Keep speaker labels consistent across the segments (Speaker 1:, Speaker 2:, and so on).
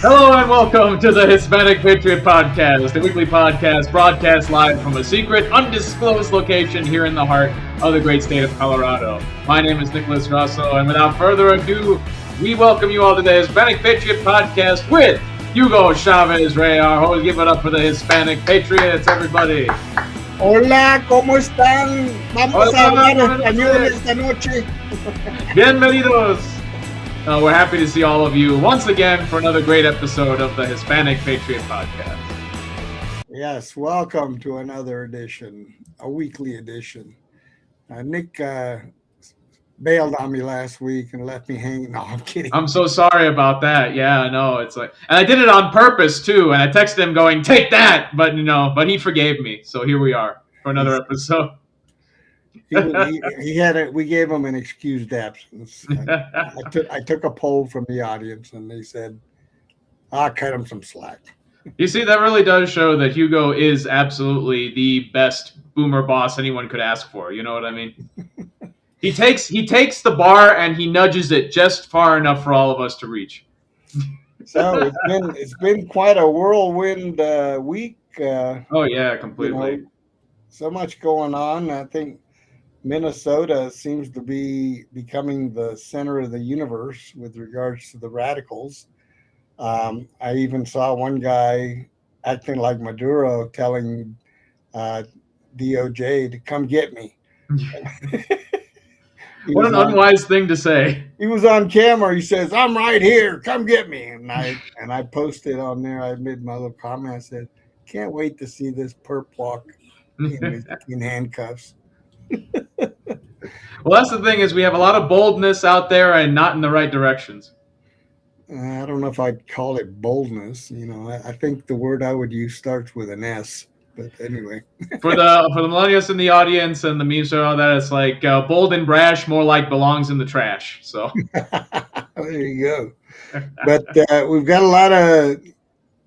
Speaker 1: Hello and welcome to the Hispanic Patriot podcast, a weekly podcast broadcast live from a secret, undisclosed location here in the heart of the great state of Colorado. My name is Nicholas Rosso, and without further ado, we welcome you all to the Hispanic Patriot podcast with Hugo Chavez Ray, our host. Give it up for the Hispanic Patriots, everybody.
Speaker 2: Hola, ¿cómo están? Vamos a hablar español esta noche.
Speaker 1: Bienvenidos. We're happy to see all of you once again for another great episode of the Hispanic Patriot podcast.
Speaker 2: Yes, welcome to another edition, a weekly edition. Nick bailed on me last week and left me hanging. No, I'm kidding.
Speaker 1: I'm so sorry about that. Yeah, I know. It's like, and I did it on purpose too. And I texted him going, "Take that," but but he forgave me. So here we are for another episode.
Speaker 2: He had it. We gave him an excused absence. I took a poll from the audience, and they said, "I'll cut him some slack."
Speaker 1: You see, that really does show that Hugo is absolutely the best boomer boss anyone could ask for. You know what I mean? He takes the bar and he nudges it just far enough for all of us to reach.
Speaker 2: So it's been quite a whirlwind week.
Speaker 1: Oh yeah, completely.
Speaker 2: So much going on. I think Minnesota seems to be becoming the center of the universe with regards to the radicals. I even saw one guy acting like Maduro telling DOJ to come get me.
Speaker 1: What an unwise thing to say.
Speaker 2: He was on camera. He says, "I'm right here. Come get me." And I posted on there. I made my little comment. I said, "Can't wait to see this perp walk in handcuffs."
Speaker 1: Well, that's the thing, is we have a lot of boldness out there and not in the right directions.
Speaker 2: I don't know if I'd call it boldness. I think the word I would use starts with an S. But anyway,
Speaker 1: for the millennials in the audience and the memes and all that, it's like bold and brash, more like belongs in the trash. So
Speaker 2: there you go. But we've got a lot of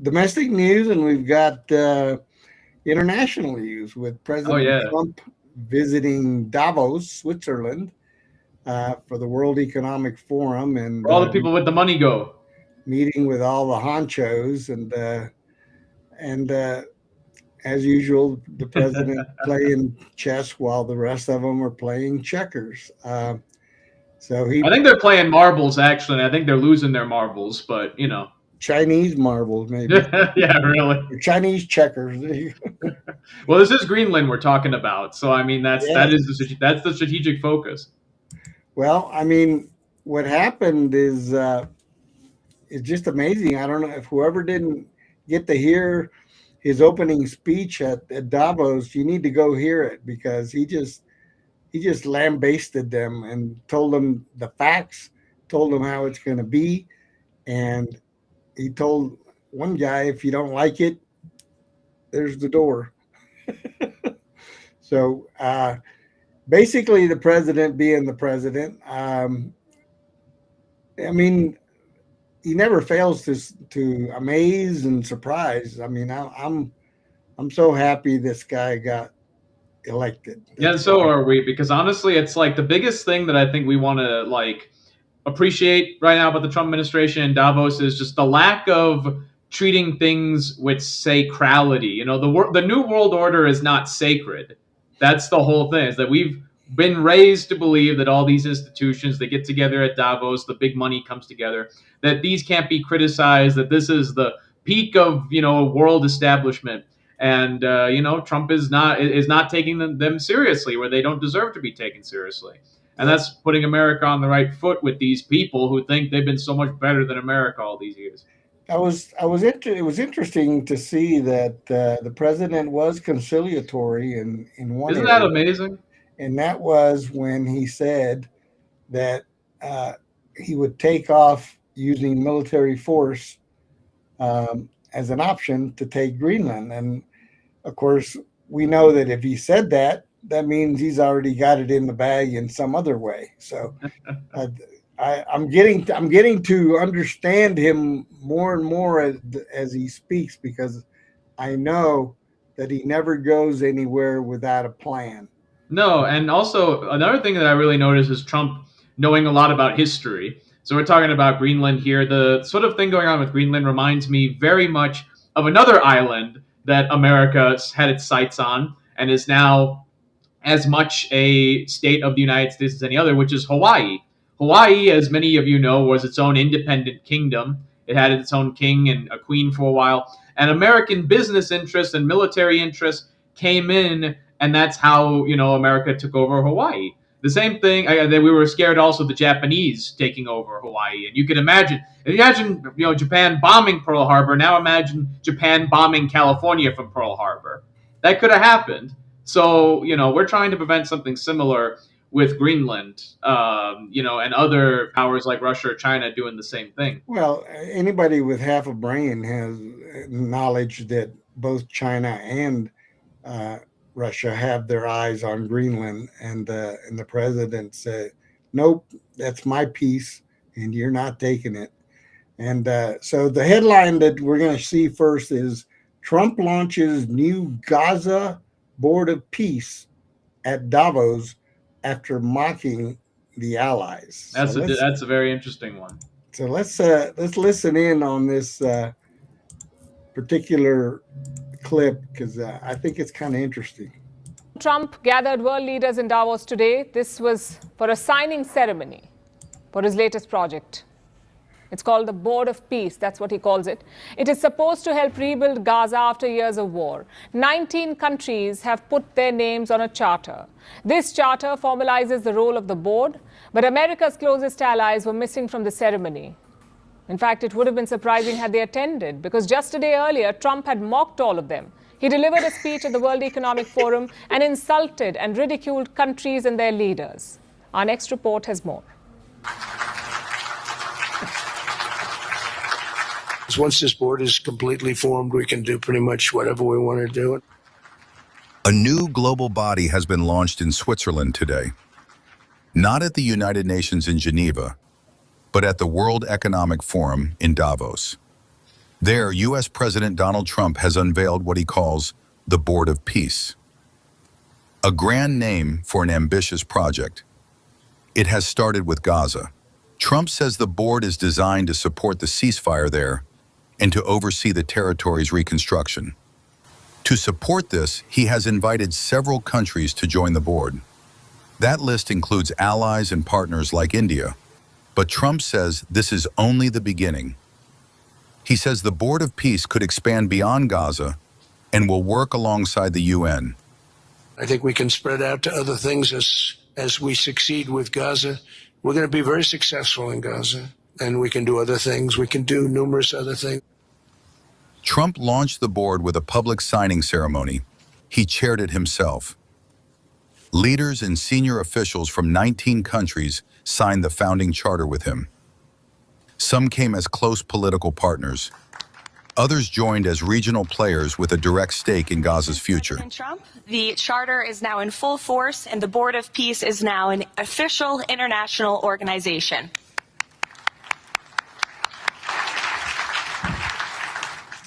Speaker 2: domestic news, and we've got international news with President Trump visiting Davos, Switzerland, for the World Economic Forum, and
Speaker 1: where all the people with the money go,
Speaker 2: meeting with all the honchos, and as usual, the president playing chess while the rest of them are playing checkers. I
Speaker 1: think they're playing marbles, actually. I think they're losing their marbles, but
Speaker 2: Chinese marbles, maybe.
Speaker 1: Yeah, really.
Speaker 2: Chinese checkers.
Speaker 1: Well, this is Greenland we're talking about, so I mean that's the strategic focus.
Speaker 2: Well, I mean, what happened is it's just amazing. I don't know if whoever didn't get to hear his opening speech at Davos, you need to go hear it, because he just lambasted them and told them the facts, told them how it's going to be, and he told one guy, if you don't like it, there's the door. So basically, the president being the president, I mean, he never fails to amaze and surprise. I mean, I'm so happy this guy got elected.
Speaker 1: Yeah, and so are we, because honestly, it's like the biggest thing that I think we want to appreciate right now about the Trump administration and Davos is just the lack of treating things with sacrality. The new world order is not sacred. That's the whole thing, is that we've been raised to believe that all these institutions that get together at Davos, the big money comes together, that these can't be criticized, that this is the peak of, world establishment. And, Trump is not taking them seriously, where they don't deserve to be taken seriously. And that's putting America on the right foot with these people who think they've been so much better than America all these years.
Speaker 2: It was interesting to see that the president was conciliatory in one.
Speaker 1: Isn't that amazing?
Speaker 2: And that was when he said that he would take off using military force as an option to take Greenland. And of course, we know that if he said that, that means he's already got it in the bag in some other way. So I'm getting to understand him more and more as he speaks, because I know that he never goes anywhere without a plan.
Speaker 1: No, and also another thing that I really noticed is Trump knowing a lot about history. So we're talking about Greenland here. The sort of thing going on with Greenland reminds me very much of another island that America had its sights on and is now as much a state of the United States as any other, which is Hawaii. Hawaii, as many of you know, was its own independent kingdom. It had its own king and a queen for a while. And American business interests and military interests came in, and that's how, America took over Hawaii. The same thing that we were scared also of the Japanese taking over Hawaii. And you can imagine, Japan bombing Pearl Harbor. Now imagine Japan bombing California from Pearl Harbor. That could have happened. So, we're trying to prevent something similar with Greenland, and other powers like Russia or China doing the same thing.
Speaker 2: Well, anybody with half a brain has knowledge that both China and Russia have their eyes on Greenland, and the president said, "Nope, that's my piece, and you're not taking it." And so the headline that we're going to see first is Trump launches new Gaza Board of Peace at Davos after mocking the allies.
Speaker 1: That's a very interesting one.
Speaker 2: So let's listen in on this particular clip, because I think it's kind of interesting.
Speaker 3: Trump gathered world leaders in Davos today. This was for a signing ceremony for his latest project. It's called the Board of Peace. That's what he calls it. It is supposed to help rebuild Gaza after years of war. 19 countries have put their names on a charter. This charter formalizes the role of the board, but America's closest allies were missing from the ceremony. In fact, it would have been surprising had they attended, because just a day earlier, Trump had mocked all of them. He delivered a speech at the World Economic Forum and insulted and ridiculed countries and their leaders. Our next report has more.
Speaker 4: Once this board is completely formed, we can do pretty much whatever we want to do.
Speaker 5: A new global body has been launched in Switzerland today. Not at the United Nations in Geneva, but at the World Economic Forum in Davos. There, U.S. President Donald Trump has unveiled what he calls the Board of Peace. A grand name for an ambitious project. It has started with Gaza. Trump says the board is designed to support the ceasefire there and to oversee the territory's reconstruction. To support this, he has invited several countries to join the board. That list includes allies and partners like India, but Trump says this is only the beginning. He says the Board of Peace could expand beyond Gaza and will work alongside the UN.
Speaker 4: I think we can spread out to other things as we succeed with Gaza. We're going to be very successful in Gaza, and we can do other things. We can do numerous other things.
Speaker 5: Trump launched the board with a public signing ceremony. He chaired it himself. Leaders and senior officials from 19 countries signed the founding charter with him. Some came as close political partners. Others joined as regional players with a direct stake in Gaza's future.
Speaker 6: President Trump, the charter is now in full force, and the Board of Peace is now an official international organization.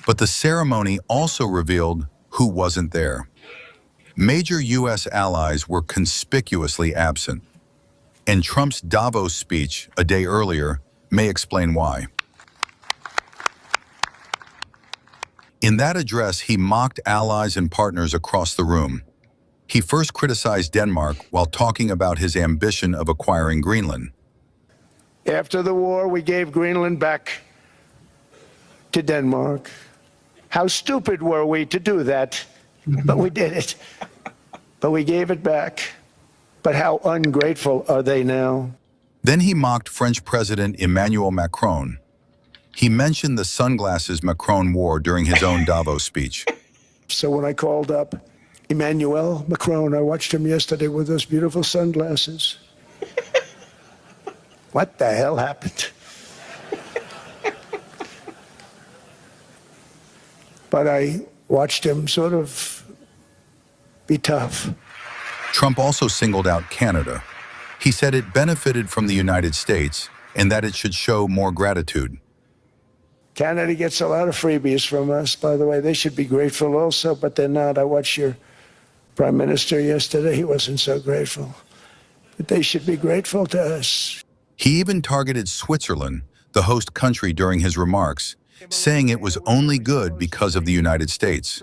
Speaker 5: But the ceremony also revealed who wasn't there. Major U.S. allies were conspicuously absent, and Trump's Davos speech a day earlier may explain why. In that address, he mocked allies and partners across the room. He first criticized Denmark while talking about his ambition of acquiring Greenland.
Speaker 4: After the war, we gave Greenland back to Denmark. How stupid were we to do that? But we did it. But we gave it back. But how ungrateful are they now?
Speaker 5: Then he mocked French President Emmanuel Macron. He mentioned the sunglasses Macron wore during his own Davos speech.
Speaker 4: So when I called up Emmanuel Macron, I watched him yesterday with those beautiful sunglasses. What the hell happened? But I watched him sort of be tough.
Speaker 5: Trump also singled out Canada. He said it benefited from the United States and that it should show more gratitude.
Speaker 4: Canada gets a lot of freebies from us, by the way. They should be grateful also, but they're not. I watched your Prime Minister yesterday. He wasn't so grateful. But they should be grateful to us.
Speaker 5: He even targeted Switzerland, the host country, during his remarks, saying it was only good because of the United States.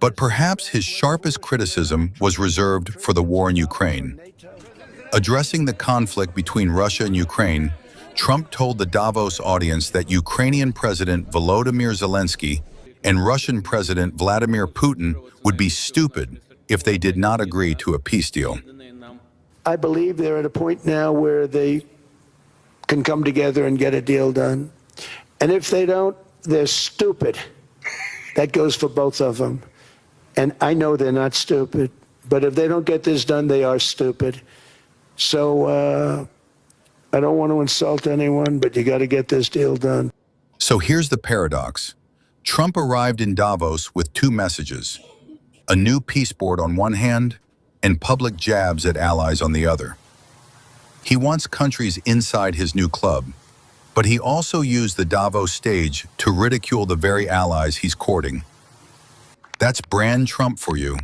Speaker 5: But perhaps his sharpest criticism was reserved for the war in Ukraine. Addressing the conflict between Russia and Ukraine, Trump told the Davos audience that Ukrainian President Volodymyr Zelensky and Russian President Vladimir Putin would be stupid if they did not agree to a peace deal.
Speaker 4: I believe they're at a point now where they can come together and get a deal done. And if they don't, they're stupid. That goes for both of them. And I know they're not stupid, but if they don't get this done, they are stupid. So I don't want to insult anyone, but you got to get this deal done.
Speaker 5: So here's the paradox. Trump arrived in Davos with two messages: a new peace board on one hand and public jabs at allies on the other. He wants countries inside his new club, but he also used the Davos stage to ridicule the very allies he's courting. That's brand Trump for you.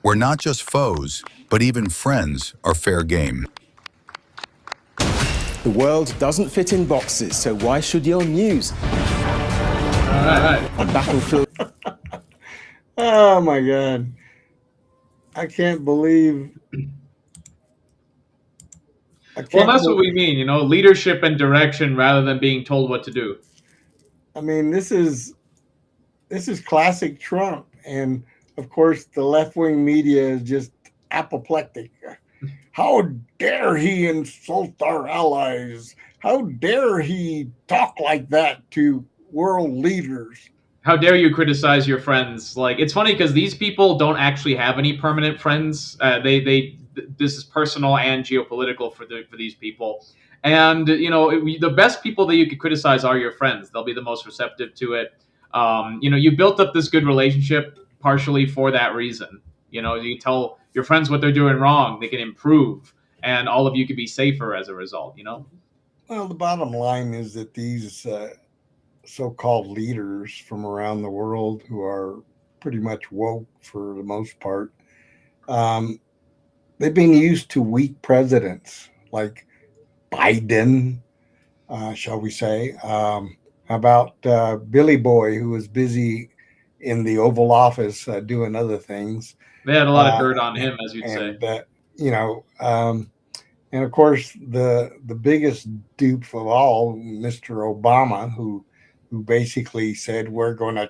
Speaker 5: We're not just foes, but even friends are fair game.
Speaker 7: The world doesn't fit in boxes, so why should your news? A battlefield.
Speaker 2: Oh my God. I can't believe.
Speaker 1: Well, that's what we mean, leadership and direction rather than being told what to do.
Speaker 2: I mean, this is classic Trump. And of course, the left-wing media is just apoplectic. How dare he insult our allies? How dare he talk like that to world leaders?
Speaker 1: How dare you criticize your friends? Like, it's funny because these people don't actually have any permanent friends. This is personal and geopolitical for these people. And, the best people that you could criticize are your friends. They'll be the most receptive to it. You built up this good relationship partially for that reason. You tell your friends what they're doing wrong, they can improve, and all of you could be safer as a result,
Speaker 2: Well, the bottom line is that these so-called leaders from around the world who are pretty much woke for the most part, they've been used to weak presidents like Biden, shall we say. How about Billy Boy, who was busy in the Oval Office doing other things.
Speaker 1: They had a lot of dirt on him, as you'd say.
Speaker 2: And of course, the biggest dupe of all, Mr. Obama, who basically said we're going to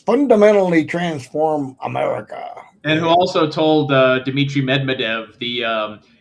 Speaker 2: fundamentally transform America.
Speaker 1: And who also told Dmitry Medvedev, the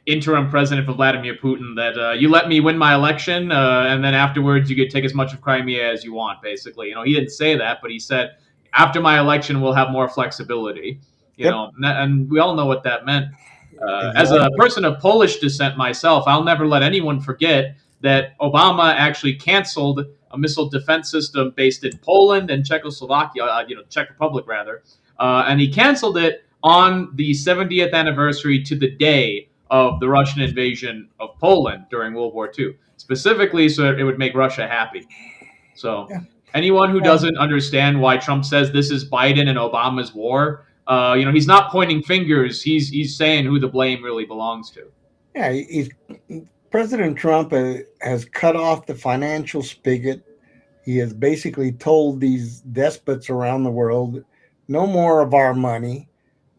Speaker 1: interim president for Vladimir Putin, that you let me win my election, and then afterwards you could take as much of Crimea as you want, basically. He didn't say that, but he said, after my election, we'll have more flexibility. And we all know what that meant. Exactly. As a person of Polish descent myself, I'll never let anyone forget that Obama actually canceled a missile defense system based in Poland and Czechoslovakia, Czech Republic rather, and he canceled it on the 70th anniversary to the day of the Russian invasion of Poland during World War II, specifically so it would make Russia happy. So anyone who doesn't understand why Trump says this is Biden and Obama's war, he's not pointing fingers. He's saying who the blame really belongs to.
Speaker 2: Yeah, President Trump has cut off the financial spigot. He has basically told these despots around the world, no more of our money.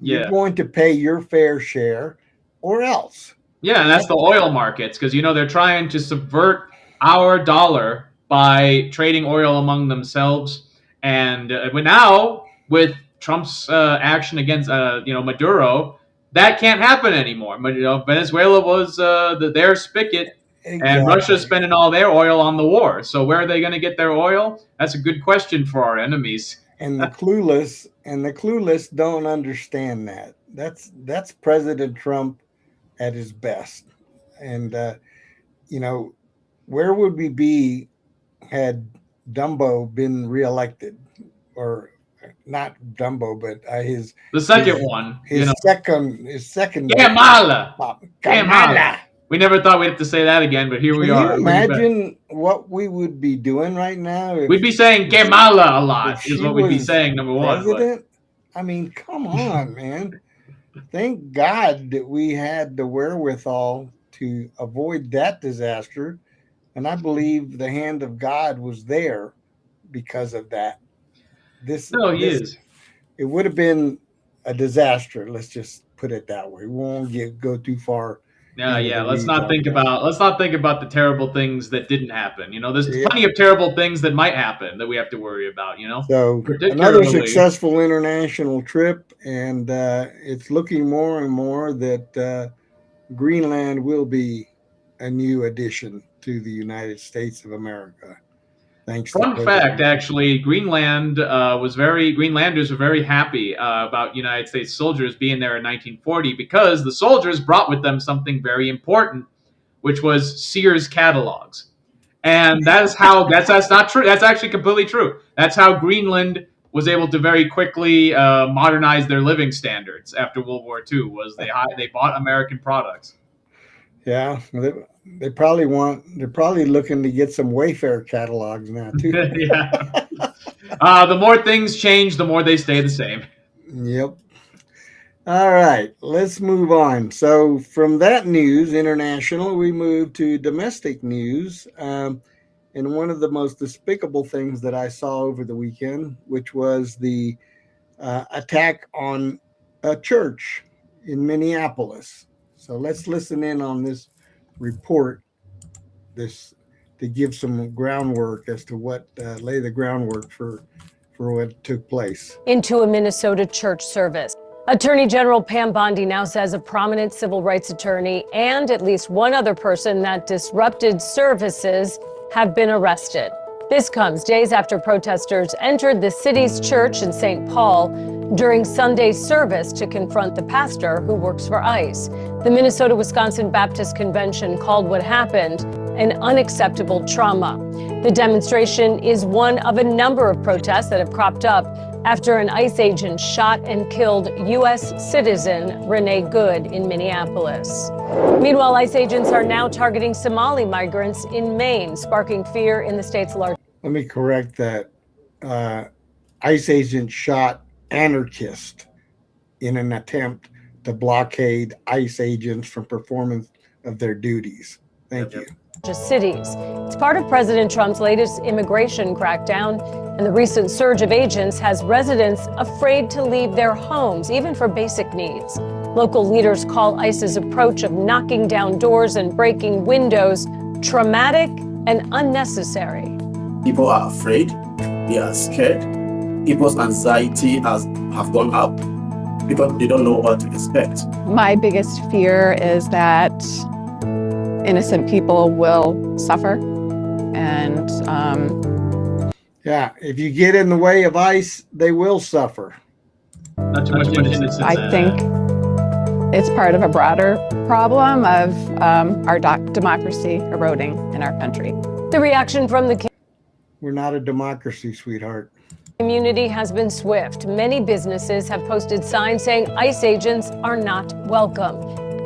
Speaker 2: You're going to pay your fair share or else.
Speaker 1: Yeah, and that's the oil markets, because, they're trying to subvert our dollar by trading oil among themselves. And now, with Trump's action against, Maduro, that can't happen anymore. Venezuela was their spigot, and Russia's spending all their oil on the war. So where are they going to get their oil? That's a good question for our enemies.
Speaker 2: And the clueless don't understand that. That's President Trump at his best. And where would we be had Dumbo been reelected, or not Dumbo, but
Speaker 1: the second one.
Speaker 2: His second.
Speaker 1: Kamala. We never thought we'd have to say that again, but here we are.
Speaker 2: Can you imagine what we would be doing right now?
Speaker 1: We'd be saying Kamala a lot, is what we'd be saying, number one.
Speaker 2: President? I mean, come on, man. Thank God that we had the wherewithal to avoid that disaster. And I believe the hand of God was there because of that.
Speaker 1: He is.
Speaker 2: It would have been a disaster. Let's just put it that way. We won't go too far.
Speaker 1: Yeah. Let's not think about the terrible things that didn't happen. There's
Speaker 2: Yeah.
Speaker 1: plenty of terrible things that might happen that we have to worry about.
Speaker 2: So another successful international trip, and it's looking more and more that Greenland will be a new addition to the United States of America. Thanks.
Speaker 1: Fun fact, actually, Greenlanders were very happy about United States soldiers being there in 1940 because the soldiers brought with them something very important, which was Sears catalogs. And that's not true. That's actually completely true. That's how Greenland was able to very quickly modernize their living standards after World War II. Was they bought American products?
Speaker 2: Yeah, they're probably looking to get some Wayfair catalogs now too.
Speaker 1: Yeah. The more things change, the more they stay the same.
Speaker 2: Yep. All right, let's move on. So from that news, international, we move to domestic news. And one of the most despicable things that I saw over the weekend, which was the attack on a church in Minneapolis. So let's listen in on this report, to give some groundwork as to what lay the groundwork for what took place.
Speaker 8: Into a Minnesota church service. Attorney General Pam Bondi now says a prominent civil rights attorney and at least one other person that disrupted services have been arrested. This comes days after protesters entered the city's church in St. Paul during Sunday's service to confront the pastor who works for ICE. The Minnesota-Wisconsin Baptist Convention called what happened an unacceptable trauma. The demonstration is one of a number of protests that have cropped up after an ICE agent shot and killed U.S. citizen Renee Good in Minneapolis. Meanwhile, ICE agents are now targeting Somali migrants in Maine, sparking fear in the state's largest.
Speaker 2: Let me correct that. ICE agent shot anarchist in an attempt to blockade ICE agents from performance of their duties. Thank you.
Speaker 8: Cities. It's part of President Trump's latest immigration crackdown, and the recent surge of agents has residents afraid to leave their homes, even for basic needs. Local leaders call ICE's approach of knocking down doors and breaking windows traumatic and unnecessary.
Speaker 9: People are afraid, they are scared, people's anxiety have gone up, they don't know what to expect.
Speaker 10: My biggest fear is that innocent people will suffer, and
Speaker 2: yeah, if you get in the way of ICE, they will suffer.
Speaker 1: Not too much innocence.
Speaker 10: I think it's part of a broader problem of our democracy eroding in our country.
Speaker 8: The reaction from the
Speaker 2: We're not a democracy, sweetheart.
Speaker 8: Community has been swift. Many businesses have posted signs saying ICE agents are not welcome.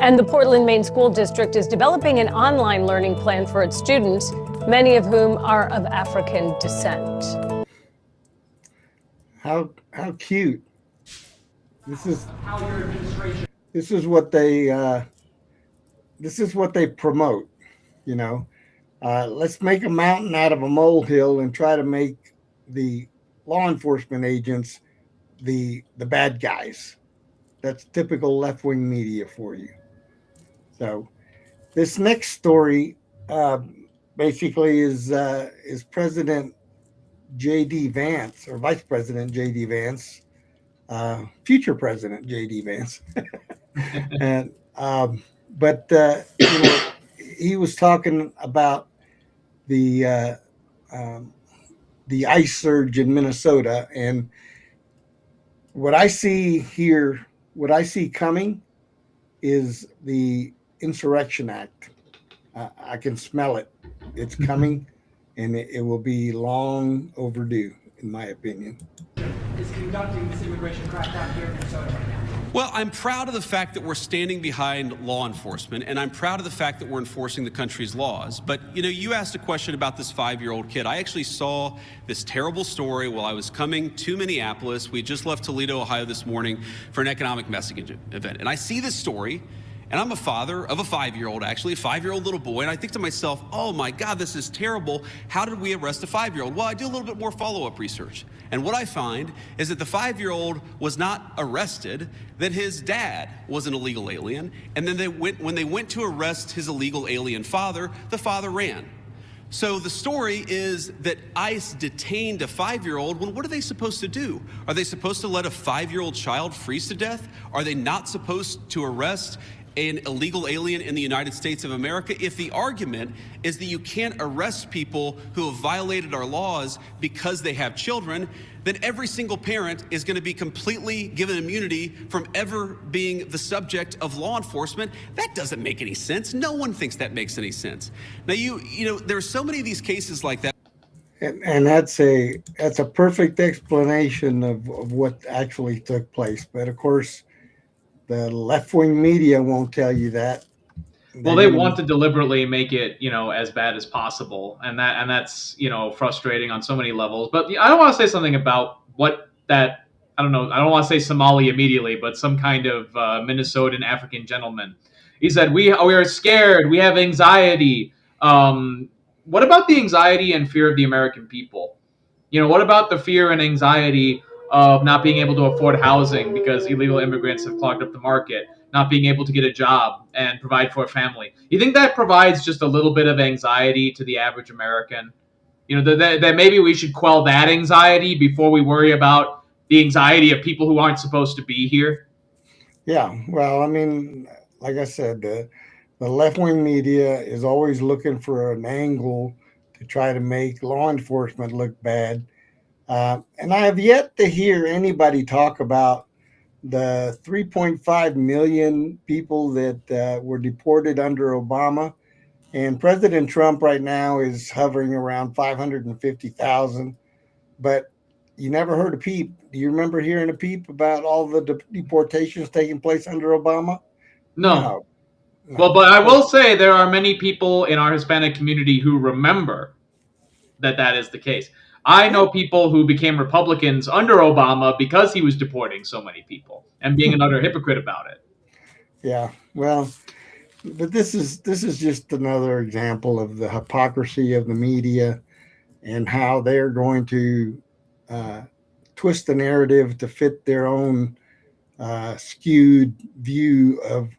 Speaker 8: And the Portland, Maine School District is developing an online learning plan for its students, many of whom are of African descent.
Speaker 2: How cute. This is what they promote, you know. Let's make a mountain out of a molehill and try to make the law enforcement agents the bad guys. That's typical left-wing media for you. So this next story basically is President J.D. Vance, or Vice President J.D. Vance, future President J.D. Vance. And but you know, he was talking about the ICE surge in Minnesota, and what I see here, what I see coming, is the Insurrection Act. I can smell it. It's coming, and it will be long overdue, in my opinion.
Speaker 11: Is conducting this immigration crackdown here in Minnesota right now?
Speaker 12: Well, I'm proud of the fact that we're standing behind law enforcement, and I'm proud of the fact that we're enforcing the country's laws. But, you know, you asked a question about this 5-year-old kid. I actually saw this terrible story while I was coming to Minneapolis. We just left Toledo, Ohio this morning for an economic messaging event. And I see this story, And I'm a father of a 5-year-old, actually, a 5-year-old little boy. And I think to myself, oh my God, this is terrible. How did we arrest a 5-year-old? Well, I do a little bit more follow-up research. And what I find is that the 5-year-old was not arrested, that his dad was an illegal alien. And then when they went to arrest his illegal alien father, the father ran. So the story is that ICE detained a 5-year-old. Well, what are they supposed to do? Are they supposed to let a 5-year-old child freeze to death? Are they not supposed to arrest an illegal alien in the United States of America? If the argument is that you can't arrest people who have violated our laws because they have children, then every single parent is going to be completely given immunity from ever being the subject of law enforcement. That doesn't make any sense. No one thinks that makes any sense. Now, you know, there are so many of these cases like that.
Speaker 2: And that's a perfect explanation of what actually took place. But of course, the left-wing media won't tell you that.
Speaker 1: Well, they want to deliberately make it, you know, as bad as possible, and that's, you know, frustrating on so many levels. But I don't want to say something about what that, I don't know, I don't want to say Somali immediately, but some kind of Minnesotan African gentleman. He said, we are scared, we have anxiety. What about the anxiety and fear of the American people? You know, what about the fear and anxiety of not being able to afford housing because illegal immigrants have clogged up the market, not being able to get a job and provide for a family? You think that provides just a little bit of anxiety to the average American? You know, that maybe we should quell that anxiety before we worry about the anxiety of people who aren't supposed to be here?
Speaker 2: Yeah, well, I mean, like I said, the left-wing media is always looking for an angle to try to make law enforcement look bad. And I have yet to hear anybody talk about the 3.5 million people that were deported under Obama. And President Trump right now is hovering around 550,000. But you never heard a peep. Do you remember hearing a peep about all the deportations taking place under Obama?
Speaker 1: No. Well, but I will say there are many people in our Hispanic community who remember that is the case. I know people who became Republicans under Obama because he was deporting so many people and being an utter hypocrite about it.
Speaker 2: Yeah, well, but this is just another example of the hypocrisy of the media and how they're going to twist the narrative to fit their own skewed view of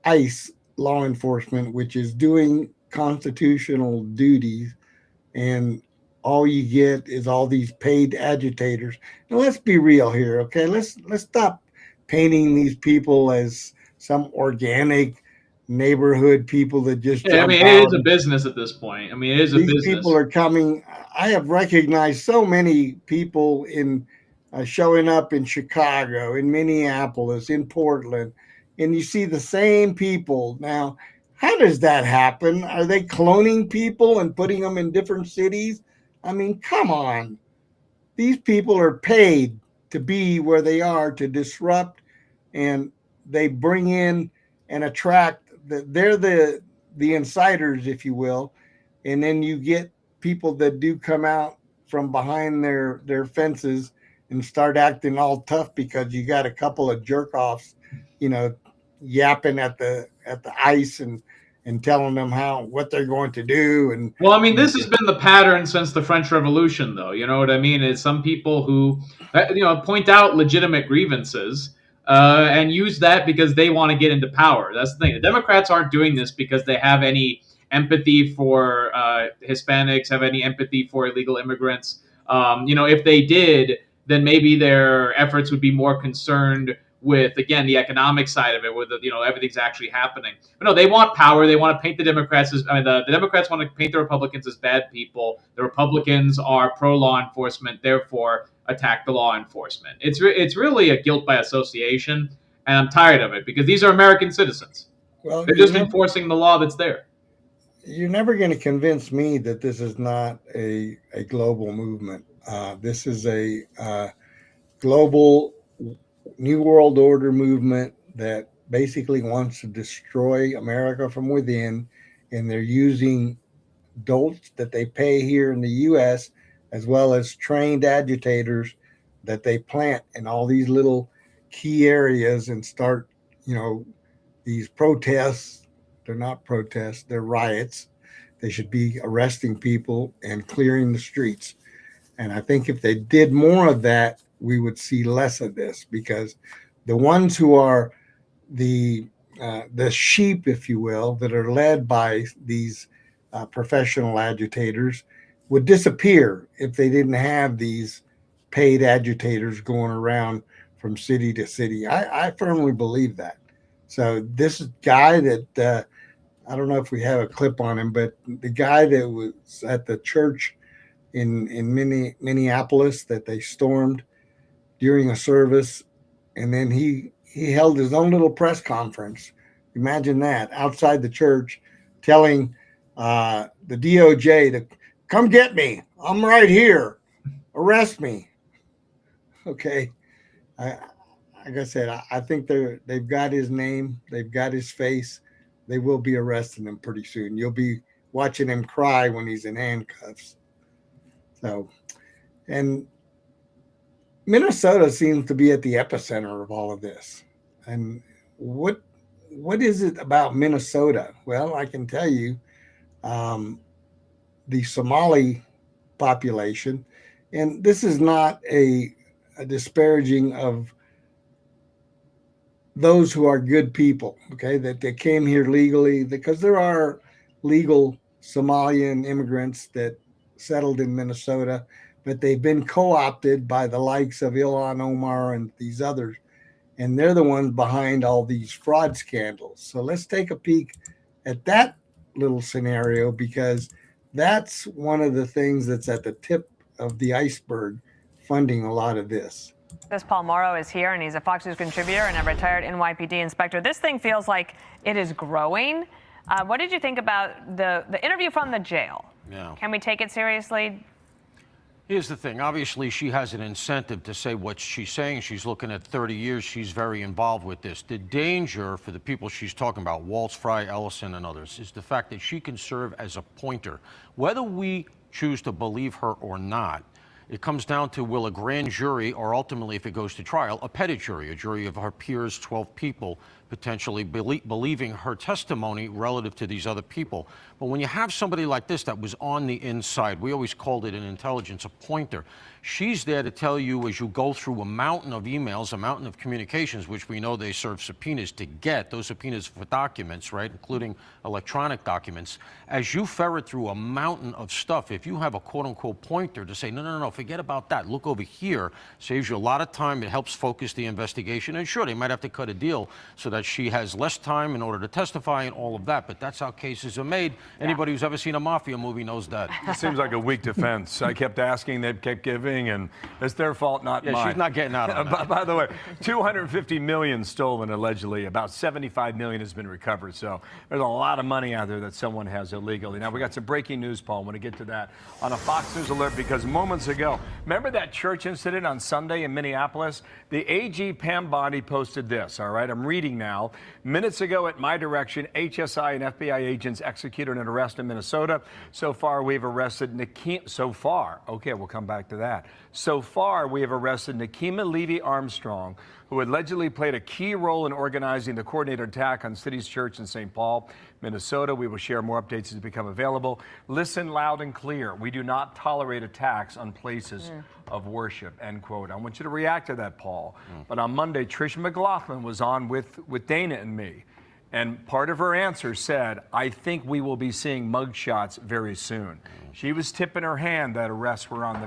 Speaker 2: ICE law enforcement, which is doing constitutional duties, and all you get is all these paid agitators. Now, let's be real here, okay? Let's stop painting these people as some organic neighborhood people that just
Speaker 1: jump I mean, it is a business at this point. I mean, it is a business.
Speaker 2: These people are coming. I have recognized so many people in showing up in Chicago, in Minneapolis, in Portland, and you see the same people. Now, how does that happen? Are they cloning people and putting them in different cities? I mean, come on. These people are paid to be where they are, to disrupt, and they bring in and attract. They're the insiders, if you will, and then you get people that do come out from behind their fences and start acting all tough because you got a couple of jerk-offs, you know, yapping at the ICE and telling them what they're going to do. And
Speaker 1: well, I mean, this has been the pattern since the French Revolution, though. You know what I mean? It's some people who, you know, point out legitimate grievances and use that because they want to get into power. That's the thing. The Democrats aren't doing this because they have any empathy for Hispanics, have any empathy for illegal immigrants. You know, if they did, then maybe their efforts would be more concerned with, again, the economic side of it, where you know, everything's actually happening. But no, they want power. They want to paint the Democrats as, I mean, the Democrats want to paint the Republicans as bad people. The Republicans are pro-law enforcement, therefore attack the law enforcement. It's really a guilt by association, and I'm tired of it because these are American citizens. Well, they're just enforcing the law that's there.
Speaker 2: You're never going to convince me that this is not a global movement. This is a global New World Order movement that basically wants to destroy America from within, and they're using dolts that they pay here in the U.S. as well as trained agitators that they plant in all these little key areas and start, you know, these protests. They're not protests, they're riots. They should be arresting people and clearing the streets. And I think if they did more of that, we would see less of this, because the ones who are the sheep, if you will, that are led by these professional agitators would disappear if they didn't have these paid agitators going around from city to city. I firmly believe that. So this guy that I don't know if we have a clip on him, but the guy that was at the church in Minneapolis that they stormed during a service, and then he held his own little press conference. Imagine that, outside the church, telling the DOJ to come get me. I'm right here. Arrest me. Okay. Like I said, I think they've got his name. They've got his face. They will be arresting him pretty soon. You'll be watching him cry when he's in handcuffs. So, and Minnesota seems to be at the epicenter of all of this. And what is it about Minnesota? Well, I can tell you, the Somali population, and this is not a disparaging of those who are good people, okay, that they came here legally, because there are legal Somalian immigrants that settled in Minnesota, but they've been co-opted by the likes of Ilhan Omar and these others, and they're the ones behind all these fraud scandals. So let's take a peek at that little scenario, because that's one of the things that's at the tip of the iceberg funding a lot of this.
Speaker 13: This Paul Morrow is here, and he's a Fox News contributor and a retired NYPD inspector. This thing feels like it is growing. What did you think about the interview from the jail?
Speaker 14: Yeah.
Speaker 13: Can we take it seriously?
Speaker 14: Here's the thing. Obviously, she has an incentive to say what she's saying. She's looking at 30 years. She's very involved with this. The danger for the people she's talking about, Waltz, Fry, Ellison, and others, is the fact that she can serve as a pointer. Whether we choose to believe her or not, it comes down to, will a grand jury, or ultimately, if it goes to trial, a petit jury, a jury of her peers, 12 people, potentially believing her testimony relative to these other people. But when you have somebody like this that was on the inside, we always called it in intelligence a pointer. She's there to tell you, as you go through a mountain of emails, a mountain of communications, which we know they serve subpoenas to get, those subpoenas for documents, right, including electronic documents. As you ferret through a mountain of stuff, if you have a quote-unquote pointer to say, no, forget about that, look over here, saves you a lot of time. It helps focus the investigation. And sure, they might have to cut a deal so that she has less time in order to testify and all of that, but that's how cases are made. Anybody who's ever seen a mafia movie knows that.
Speaker 15: It seems like a weak defense. I kept asking, they kept giving, and it's their fault, not mine.
Speaker 14: Yeah, she's not getting out of it.
Speaker 15: By the way, 250 million stolen allegedly. About 75 million has been recovered. So there's a lot of money out there that someone has illegally. Now, we got some breaking news, Paul. I want to get to that on a Fox News alert, because moments ago, remember that church incident on Sunday in Minneapolis? The AG Pam Bondi posted this, all right? I'm reading now. Minutes ago, at my direction, HSI and FBI agents executed an arrest in Minnesota. So far, we've arrested okay, we'll come back to that. So far, we have arrested Nikema Levy Armstrong, who allegedly played a key role in organizing the coordinated attack on City's Church in St. Paul, Minnesota. We will share more updates as they become available. Listen loud and clear. We do not tolerate attacks on places of worship, end quote. I want you to react to that, Paul. But on Monday, Tricia McLaughlin was on with Dana and me. And part of her answer said, I think we will be seeing mugshots very soon. She was tipping her hand that arrests were on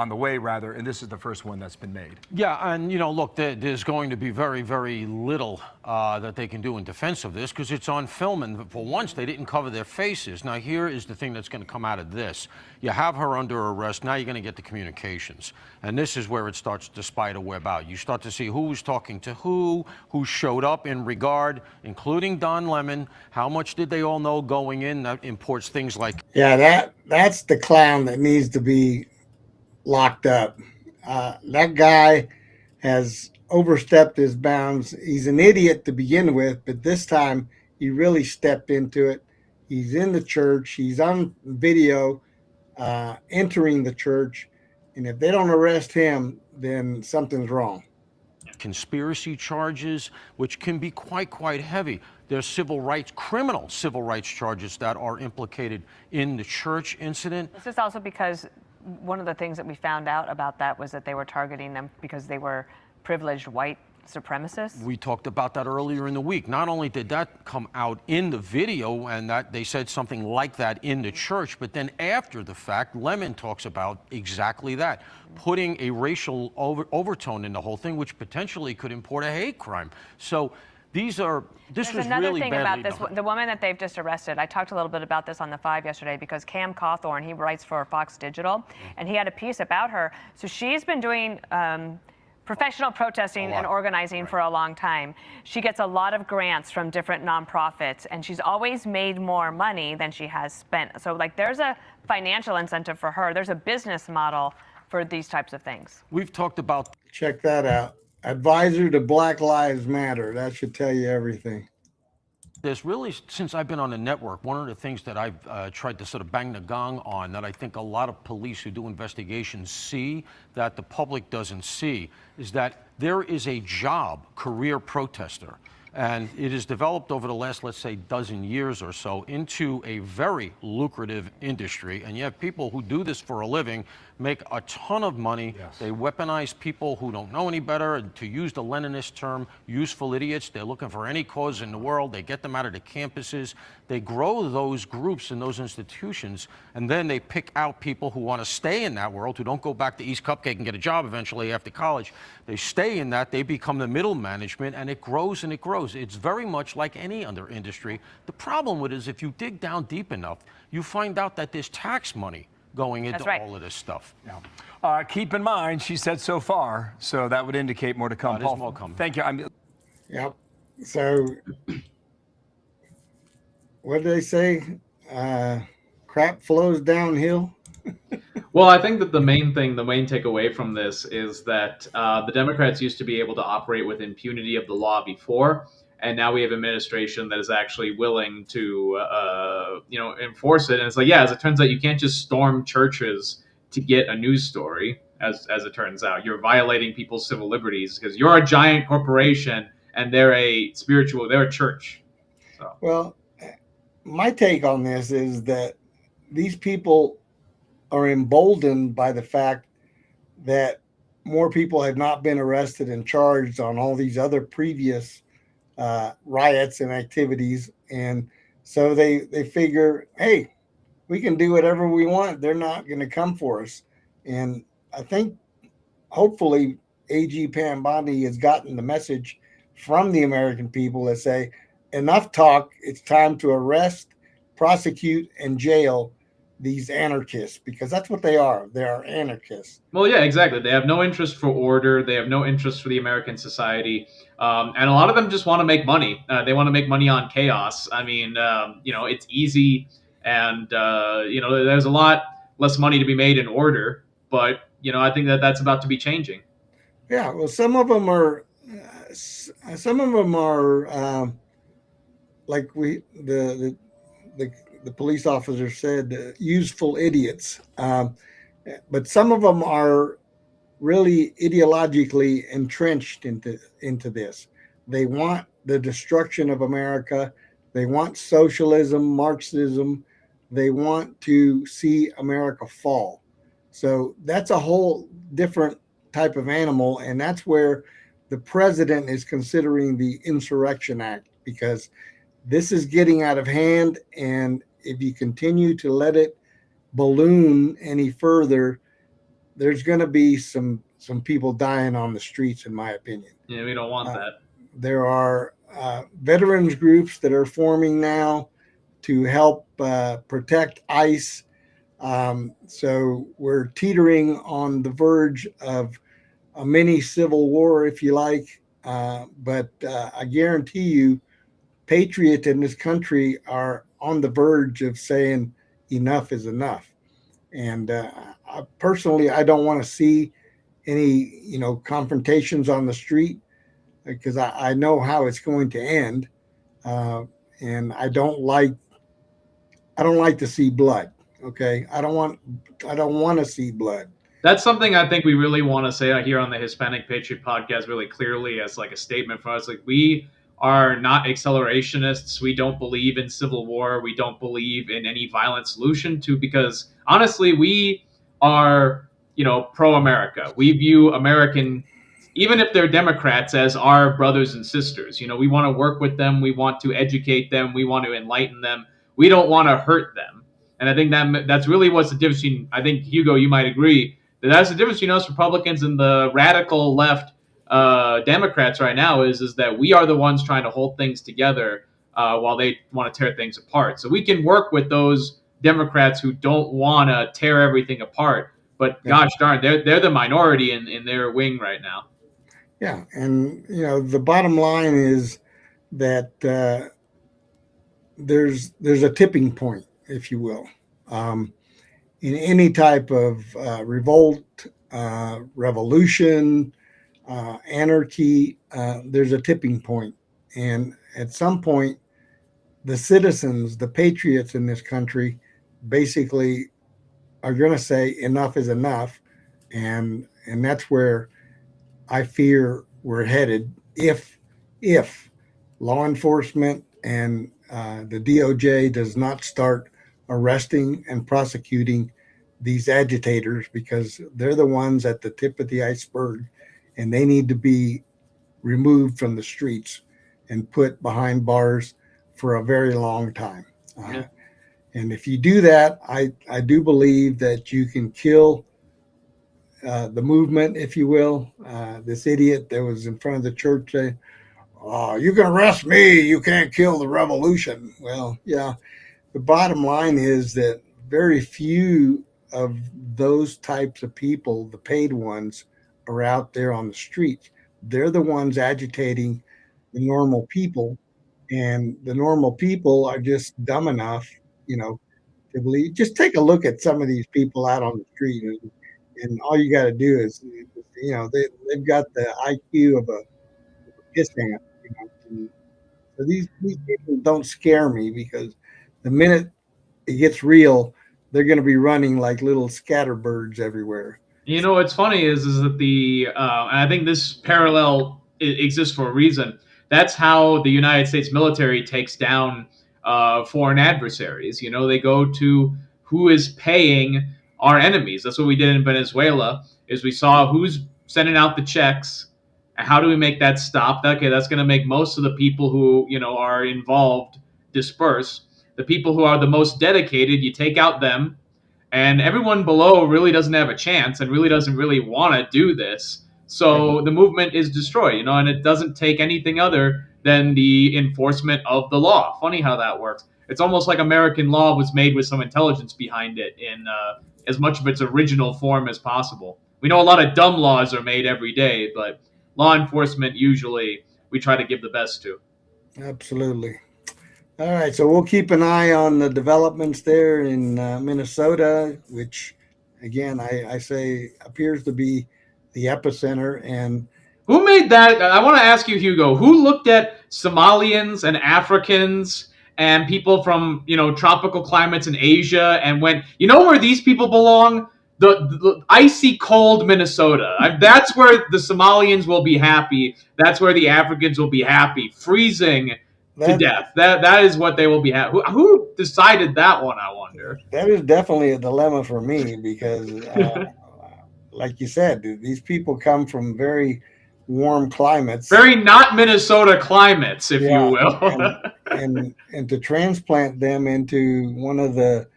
Speaker 15: the way, and this is the first one that's been made.
Speaker 14: Yeah, and look, there's going to be very, very little that they can do in defense of this, because it's on film, and for once they didn't cover their faces. Now, here is the thing that's going to come out of this. You have her under arrest. Now you're going to get the communications, and this is where it starts to spider web out. You start to see who was talking to who showed up in regard, including Don Lemon. How much did they all know going in? That imports things like...
Speaker 2: Yeah, that's the clown that needs to be locked up. That guy has overstepped his bounds. He's an idiot to begin with, but this time he really stepped into it. He's in the church. He's on video entering the church. And if they don't arrest him, then something's wrong.
Speaker 14: conspiracy charges, which can be quite heavy. There's criminal civil rights charges that are implicated in the church incident.
Speaker 13: This is also because one of the things that we found out about that was that they were targeting them because they were privileged white supremacists.
Speaker 14: We talked about that earlier in the week. Not only did that come out in the video and that they said something like that in the church, but then after the fact, Lemon talks about exactly that, putting a racial overtone in the whole thing, which potentially could import a hate crime. So this
Speaker 13: There's
Speaker 14: was
Speaker 13: another
Speaker 14: really
Speaker 13: thing
Speaker 14: badly
Speaker 13: about this,
Speaker 14: done.
Speaker 13: the woman that they've just arrested. I talked a little bit about this on the 5 yesterday because Cam Cawthorn, he writes for Fox Digital, and he had a piece about her. So she's been doing professional protesting and organizing for a long time. She gets a lot of grants from different nonprofits, and she's always made more money than she has spent. So like there's a financial incentive for her. There's a business model for these types of things.
Speaker 14: We've talked about.
Speaker 2: Check that out. Advisor to Black Lives Matter. That should tell you everything.
Speaker 14: There's really, since I've been on the network, one of the things that I've tried to sort of bang the gong on that I think a lot of police who do investigations see that the public doesn't see is that there is a job, career protester. And it has developed over the last, let's say, dozen years or so into a very lucrative industry. And you have people who do this for a living, make a ton of money. Yes. They weaponize people who don't know any better. And to use the Leninist term, useful idiots. They're looking for any cause in the world. They get them out of the campuses. They grow those groups and those institutions. And then they pick out people who want to stay in that world, who don't go back to East Cupcake and get a job eventually after college. They stay in that. They become the middle management, and it grows and it grows. It's very much like any other industry. The problem with it is if you dig down deep enough, you find out that there's tax money going into all of this stuff.
Speaker 15: Yeah. Keep in mind, she said so far, so that would indicate more to come.
Speaker 14: There's more coming.
Speaker 15: Thank you.
Speaker 2: Yep. So, what do they say? Crap flows downhill.
Speaker 1: Well, I think that the main takeaway from this is that the Democrats used to be able to operate with impunity of the law before, and now we have an administration that is actually willing to, enforce it. And it's like, yeah, as it turns out, you can't just storm churches to get a news story. As it turns out, you're violating people's civil liberties because you're a giant corporation and they're a church. So.
Speaker 2: Well, my take on this is that these people are emboldened by the fact that more people have not been arrested and charged on all these other previous riots and activities. And so they figure, hey, we can do whatever we want. They're not going to come for us. And I think hopefully AG Pam Bondi has gotten the message from the American people that say, enough talk. It's time to arrest, prosecute, and jail these anarchists, because that's what they are. They are anarchists.
Speaker 1: Well, yeah, exactly. They have no interest for order. They have no interest for the American society. And a lot of them just want to make money. They want to make money on chaos. I mean, it's easy. And, there's a lot less money to be made in order. But, I think that that's about to be changing.
Speaker 2: Yeah, well, some of them are like the police officer said, useful idiots. But some of them are really ideologically entrenched into this. They want the destruction of America. They want socialism, Marxism. They want to see America fall. So that's a whole different type of animal. And that's where the president is considering the Insurrection Act, because this is getting out of hand. And if you continue to let it balloon any further, there's going to be some people dying on the streets, in my opinion.
Speaker 1: Yeah, we don't want that.
Speaker 2: There are veterans groups that are forming now to help protect ICE. So we're teetering on the verge of a mini civil war, if you like. But I guarantee you, patriots in this country are on the verge of saying enough is enough. And personally, I don't want to see any, confrontations on the street, because I know how it's going to end. And I don't like to see blood. Okay. I don't want to see blood.
Speaker 1: That's something I think we really want to say here on the Hispanic Patriot podcast really clearly as like a statement for us. Like, we are not accelerationists. We don't believe in civil war. We don't believe in any violent solution to, because honestly, we are, pro-America. We view American, even if they're Democrats, as our brothers and sisters. We want to work with them. We want to educate them. We want to enlighten them. We don't want to hurt them. And I think that's really what's the difference between, I think, Hugo, you might agree, that's the difference between us Republicans and the radical left Democrats right now is that we are the ones trying to hold things together while they want to tear things apart. So we can work with those Democrats who don't want to tear everything apart. But gosh darn, they're the minority in their wing right now.
Speaker 2: Yeah, and the bottom line is that there's a tipping point, if you will. In any type of revolt, revolution, anarchy, there's a tipping point. And at some point, the citizens, the patriots in this country, basically are going to say enough is enough. And that's where I fear we're headed if law enforcement and the DOJ does not start arresting and prosecuting these agitators, because they're the ones at the tip of the iceberg, and they need to be removed from the streets and put behind bars for a very long time. And if you do that, I do believe that you can kill the movement, if you will. This idiot that was in front of the church saying, "Oh, you can arrest me, you can't kill the revolution." Well, yeah. The bottom line is that very few of those types of people, the paid ones, are out there on the streets. They're the ones agitating the normal people, and the normal people are just dumb enough, to believe. Just take a look at some of these people out on the street, and all you got to do is, they've got the IQ of a piss ant. So these people don't scare me, because the minute it gets real, they're going to be running like little scatterbirds everywhere.
Speaker 1: What's funny is that and I think this parallel exists for a reason. That's how the United States military takes down foreign adversaries. They go to who is paying our enemies. That's what we did in Venezuela. Is we saw who's sending out the checks. How do we make that stop? Okay, that's going to make most of the people who are involved disperse. The people who are the most dedicated, you take out them, and everyone below really doesn't have a chance and really doesn't really want to do this. So the movement is destroyed, and it doesn't take anything other than the enforcement of the law. Funny how that works. It's almost like American law was made with some intelligence behind it in as much of its original form as possible. We know a lot of dumb laws are made every day, but law enforcement, usually, we try to give the best to.
Speaker 2: Absolutely. All right, so we'll keep an eye on the developments there in Minnesota, which, again, I say appears to be the epicenter. And
Speaker 1: who made that? I want to ask you, Hugo, who looked at Somalians and Africans and people from tropical climates in Asia and went, where these people belong? The icy cold Minnesota. That's where the Somalians will be happy. That's where the Africans will be happy. Freezing to death. That is what they will be happy. Who decided that one, I wonder?
Speaker 2: That is definitely a dilemma for me, because like you said, these people come from very warm climates.
Speaker 1: Very not Minnesota climates, if you will.
Speaker 2: and to transplant them into one of the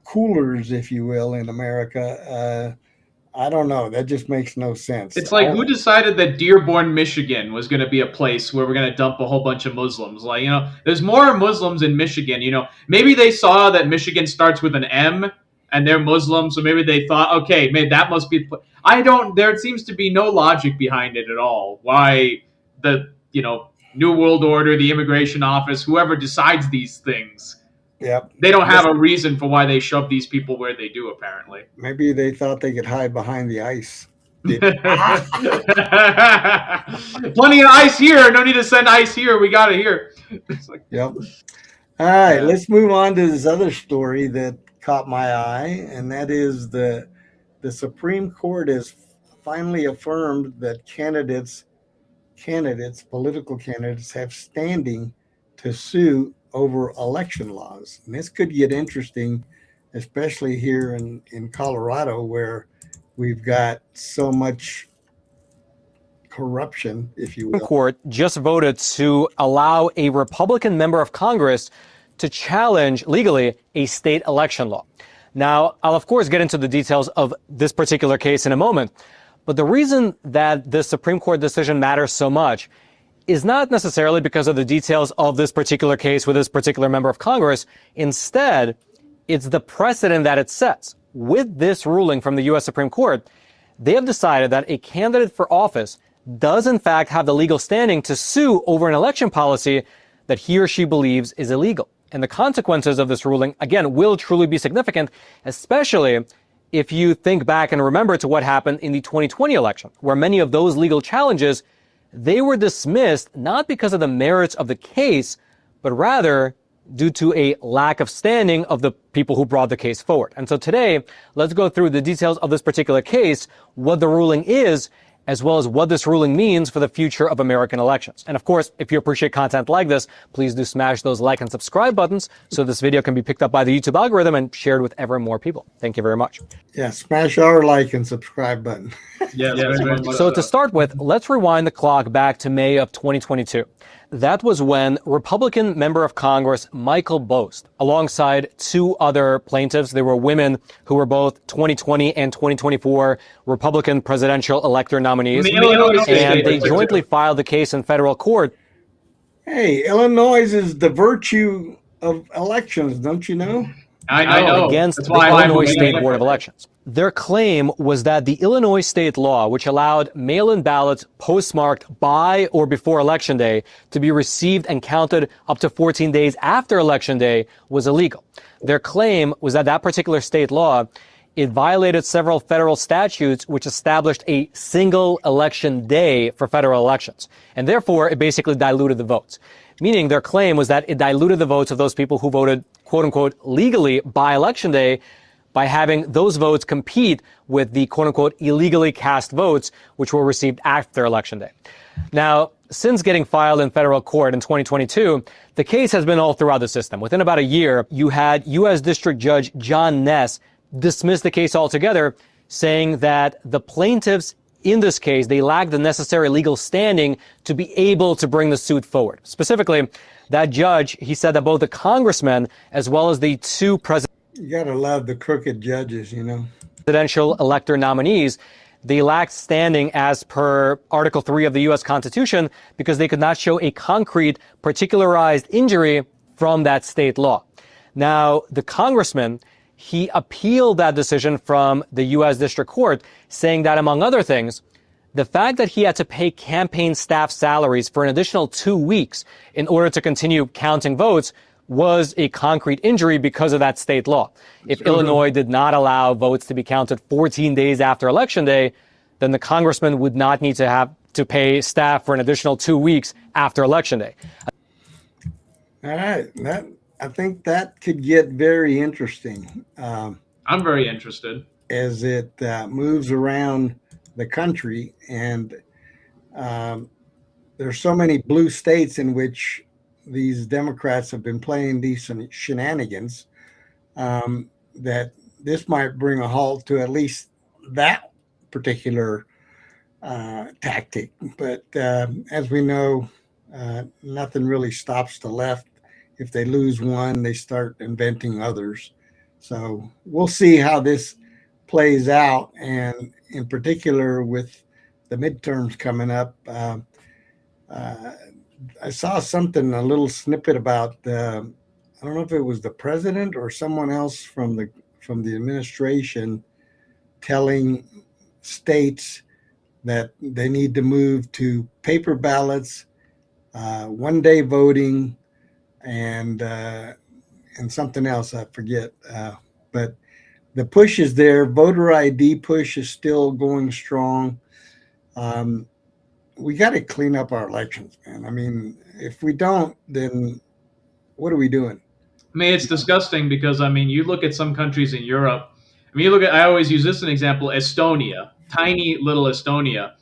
Speaker 2: coolers, if you will, in America, I don't know. That just makes no sense.
Speaker 1: It's like, who decided that Dearborn, Michigan was going to be a place where we're going to dump a whole bunch of Muslims? Like, there's more Muslims in Michigan. Maybe they saw that Michigan starts with an M and they're Muslim, so maybe they thought, okay, maybe that must be. There seems to be no logic behind it at all. Why the, New World Order, the Immigration Office, whoever decides these things.
Speaker 2: Yep.
Speaker 1: They don't have a reason for why they shove these people where they do, apparently.
Speaker 2: Maybe they thought they could hide behind the ice.
Speaker 1: Plenty of ice here. No need to send ice here. We got it here.
Speaker 2: Yep. All right, let's move on to this other story that caught my eye, and that is the the Supreme Court has finally affirmed that political candidates have standing to sue over election laws. And this could get interesting, especially here in Colorado, where we've got so much corruption, if you will.
Speaker 16: Court just voted to allow a Republican member of Congress to challenge legally a state election law. Now, I'll of course get into the details of this particular case in a moment, but the reason that this Supreme Court decision matters so much is not necessarily because of the details of this particular case with this particular member of Congress. Instead, it's the precedent that it sets. With this ruling from the U.S. Supreme Court, they have decided that a candidate for office does in fact have the legal standing to sue over an election policy that he or she believes is illegal. And the consequences of this ruling, again, will truly be significant, especially if you think back and remember to what happened in the 2020 election, where many of those legal challenges, they were dismissed not because of the merits of the case, but rather due to a lack of standing of the people who brought the case forward. And so today, let's go through the details of this particular case, what the ruling is, as well as what this ruling means for the future of American elections. And of course, if you appreciate content like this, please do smash those like and subscribe buttons so this video can be picked up by the YouTube algorithm and shared with ever more people. Thank you very much.
Speaker 2: Yeah, smash our like and subscribe button.
Speaker 16: So to start with, let's rewind the clock back to May of 2022. That was when Republican member of Congress Michael Bost, alongside two other plaintiffs, they were women who were both 2020 and 2024 Republican presidential elector nominees, and they jointly filed the case in federal court.
Speaker 2: Hey, Illinois is the virtue of elections, don't you know?
Speaker 1: I know.
Speaker 16: Against the Illinois State Board of Elections. Their claim was that the Illinois state law, which allowed mail-in ballots postmarked by or before Election Day to be received and counted up to 14 days after Election Day, was illegal. Their claim was that that particular state law, it violated several federal statutes which established a single election day for federal elections. And therefore, it basically diluted the votes. Meaning their claim was that it diluted the votes of those people who voted, quote unquote, legally by Election Day, by having those votes compete with the quote-unquote illegally cast votes, which were received after Election Day. Now, since getting filed in federal court in 2022, the case has been all throughout the system. Within about a year, you had U.S. District Judge John Ness dismiss the case altogether, saying that the plaintiffs in this case, they lack the necessary legal standing to be able to bring the suit forward. Specifically, that judge, he said that both the congressmen as well as the two
Speaker 2: You gotta love the crooked judges, you know.
Speaker 16: Presidential elector nominees, they lacked standing as per Article 3 of the U.S. Constitution because they could not show a concrete, particularized injury from that state law. Now, the congressman, he appealed that decision from the U.S. District Court, saying that, among other things, the fact that he had to pay campaign staff salaries for an additional 2 weeks in order to continue counting votes was a concrete injury because of that state law. If Illinois did not allow votes to be counted 14 days after Election Day, then the congressman would not need to have to pay staff for an additional 2 weeks after Election Day.
Speaker 2: All right. I think that could get very interesting.
Speaker 1: I'm very interested.
Speaker 2: As it moves around the country, and there's so many blue states in which these Democrats have been playing these shenanigans, that this might bring a halt to at least that particular tactic. But as we know, nothing really stops the left. If they lose one, they start inventing others. So we'll see how this plays out. And in particular, with the midterms coming up, I saw something, a little snippet about I don't know if it was the president or someone else from the administration telling states that they need to move to paper ballots, one-day voting, and something else I forget. But the push is there. Voter ID push is still going strong. We got to clean up our elections, man. I mean, if we don't, then what are we doing?
Speaker 1: I mean, it's disgusting because, I mean, you look at some countries in Europe. I I mean, you look at, I always use this as an example, Estonia, tiny little Estonia.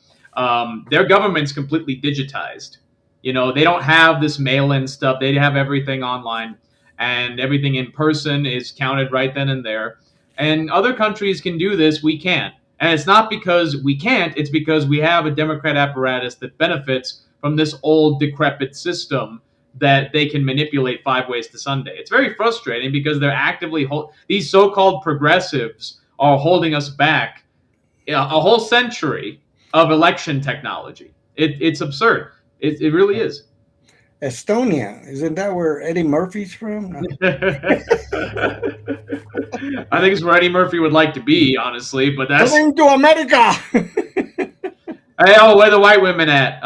Speaker 1: Their government's completely digitized. You know, they don't have this mail-in stuff. They have everything online, and everything in person is counted right then and there. And other countries can do this, we can't. And it's not because we can't, it's because we have a Democrat apparatus that benefits from this old decrepit system that they can manipulate 5 ways to Sunday. It's very frustrating because they're actively, these so-called progressives are holding us back a whole century of election technology. It's absurd. It really is.
Speaker 2: Estonia, isn't that where Eddie Murphy's from? No.
Speaker 1: I think it's where Eddie Murphy would like to be, honestly, but that's...
Speaker 2: Coming to America!
Speaker 1: Hey, oh, where the white women at?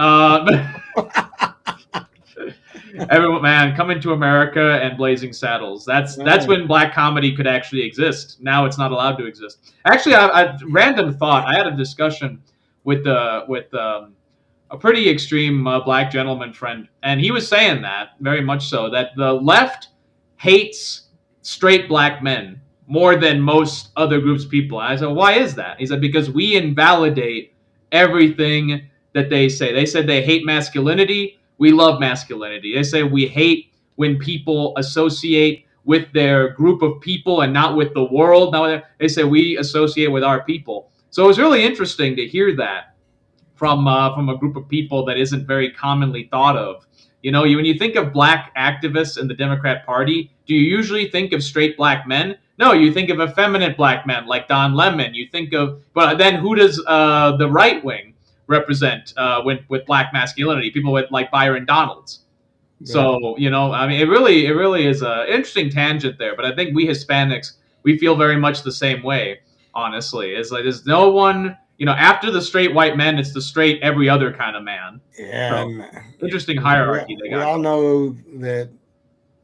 Speaker 1: Everyone, man, coming to America and Blazing Saddles. That's when black comedy could actually exist. Now it's not allowed to exist. Actually, I random thought. I had a discussion with a pretty extreme black gentleman friend, and he was saying that very much so that the left hates straight black men more than most other groups of people. And I said, why is that? He said, because we invalidate everything that they say. They said they hate masculinity. We love masculinity. They say we hate when people associate with their group of people and not with the world. Now they say we associate with our people. So it was really interesting to hear that from a group of people that isn't very commonly thought of. You know, when you think of black activists in the Democrat Party, do you usually think of straight black men? No, you think of effeminate black men like Don Lemon. You think of, but then who does the right wing represent with black masculinity? People with like Byron Donalds. Yeah. So, you know, I mean, it really is an interesting tangent there. But I think we Hispanics, we feel very much the same way, honestly. It's like there's no one, you know, after the straight white men, it's the straight every other kind of man.
Speaker 2: Yeah.
Speaker 1: So, interesting hierarchy they got.
Speaker 2: We all know that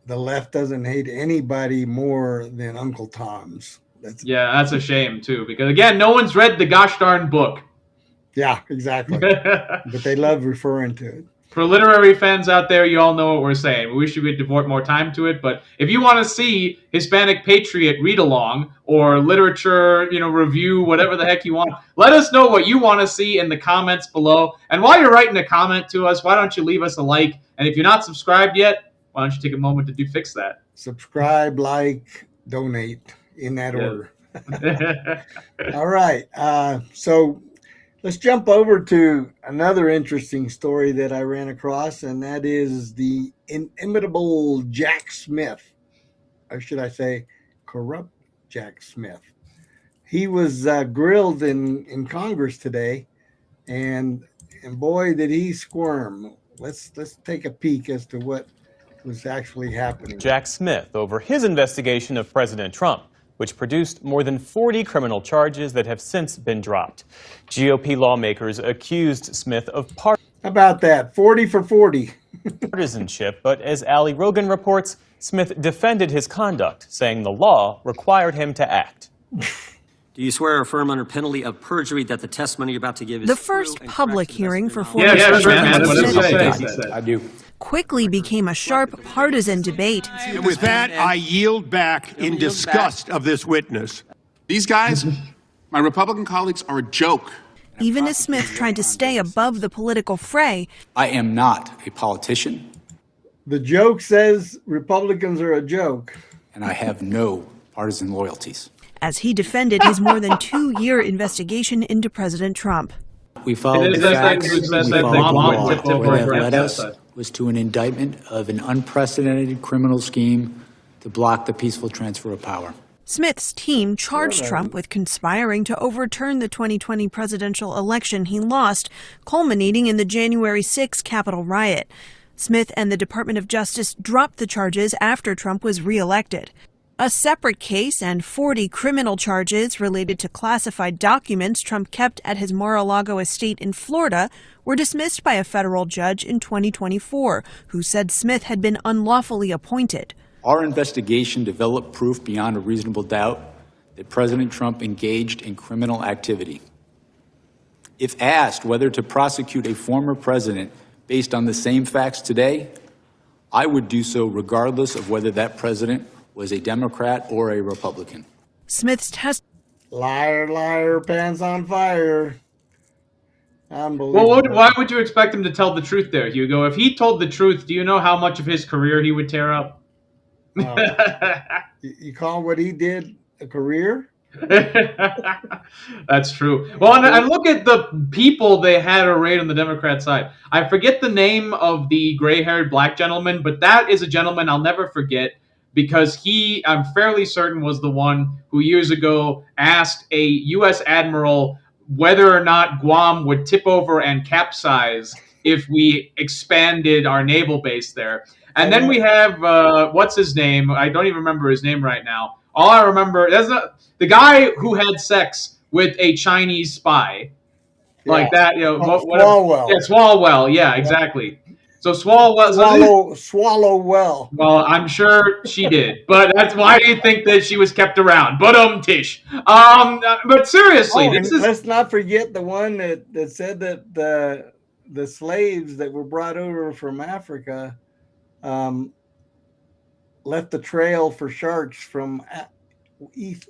Speaker 2: the left doesn't hate anybody more than Uncle Tom's.
Speaker 1: That's a shame, too, because, again, no one's read the gosh darn book.
Speaker 2: Yeah, exactly. But they love referring to it.
Speaker 1: For literary fans out there, you all know what we're saying. We wish we could devote more time to it, but if you want to see Hispanic Patriot read-along or literature, you know, review, whatever the heck you want, let us know what you want to see in the comments below. And while you're writing a comment to us, why don't you leave us a like? And if you're not subscribed yet, why don't you take a moment to fix that?
Speaker 2: Subscribe, like, donate, in that order. All right. So let's jump over to another interesting story that I ran across, and that is the inimitable Jack Smith, or should I say corrupt Jack Smith. He was grilled in Congress today, and boy, did he squirm. Let's take a peek as to what was actually happening.
Speaker 17: Jack Smith over his investigation of President Trump, which produced more than 40 criminal charges that have since been dropped. GOP lawmakers accused Smith of
Speaker 2: How about that? 40 for 40.
Speaker 17: partisanship, but as Ali Rogan reports, Smith defended his conduct, saying the law required him to act.
Speaker 18: Do you swear or affirm under penalty of perjury that the testimony you're about to give is
Speaker 19: the first public hearing for
Speaker 1: former President
Speaker 19: I do. Quickly became a sharp partisan debate.
Speaker 20: And with that, I yield back in disgust of this witness.
Speaker 21: These guys, my Republican colleagues, are a joke.
Speaker 19: Even as Smith tried to stay above the political fray.
Speaker 22: I am not a politician.
Speaker 2: The joke says Republicans are a joke.
Speaker 22: And I have no partisan loyalties.
Speaker 19: As he defended his more than 2-year investigation into President Trump.
Speaker 22: We followed the facts. We followed the law. Where that led us was to an indictment of an unprecedented criminal scheme to block the peaceful transfer of power.
Speaker 19: Smith's team charged Trump with conspiring to overturn the 2020 presidential election he lost, culminating in the January 6 Capitol riot. Smith and the Department of Justice dropped the charges after Trump was reelected. A separate case and 40 criminal charges related to classified documents Trump kept at his Mar-a-Lago estate in Florida were dismissed by a federal judge in 2024, who said Smith had been unlawfully appointed.
Speaker 22: Our investigation developed proof beyond a reasonable doubt that President Trump engaged in criminal activity. If asked whether to prosecute a former president based on the same facts today, I would do so regardless of whether that president was a Democrat or a Republican.
Speaker 19: Smith's test.
Speaker 2: Liar, liar, pants on fire. Unbelievable.
Speaker 1: Well, why would you expect him to tell the truth there, Hugo? If he told the truth, do you know how much of his career he would tear up?
Speaker 2: You call what he did a career?
Speaker 1: That's true. Well, and look at the people they had arrayed on the Democrat side. I forget the name of the gray-haired black gentleman, but that is a gentleman I'll never forget because he, I'm fairly certain, was the one who years ago asked a U.S. admiral whether or not Guam would tip over and capsize if we expanded our naval base there. And then we have, what's his name? I don't even remember his name right now. All I remember, the guy who had sex with a Chinese spy. Like that,
Speaker 2: Swalwell.
Speaker 1: Yeah, Swalwell. Yeah, exactly. So Swalwell.
Speaker 2: Swallow well.
Speaker 1: Well, I'm sure she did, but that's why do you think that she was kept around? But Tish. But seriously,
Speaker 2: let's not forget the one that said that the slaves that were brought over from Africa left the trail for sharks from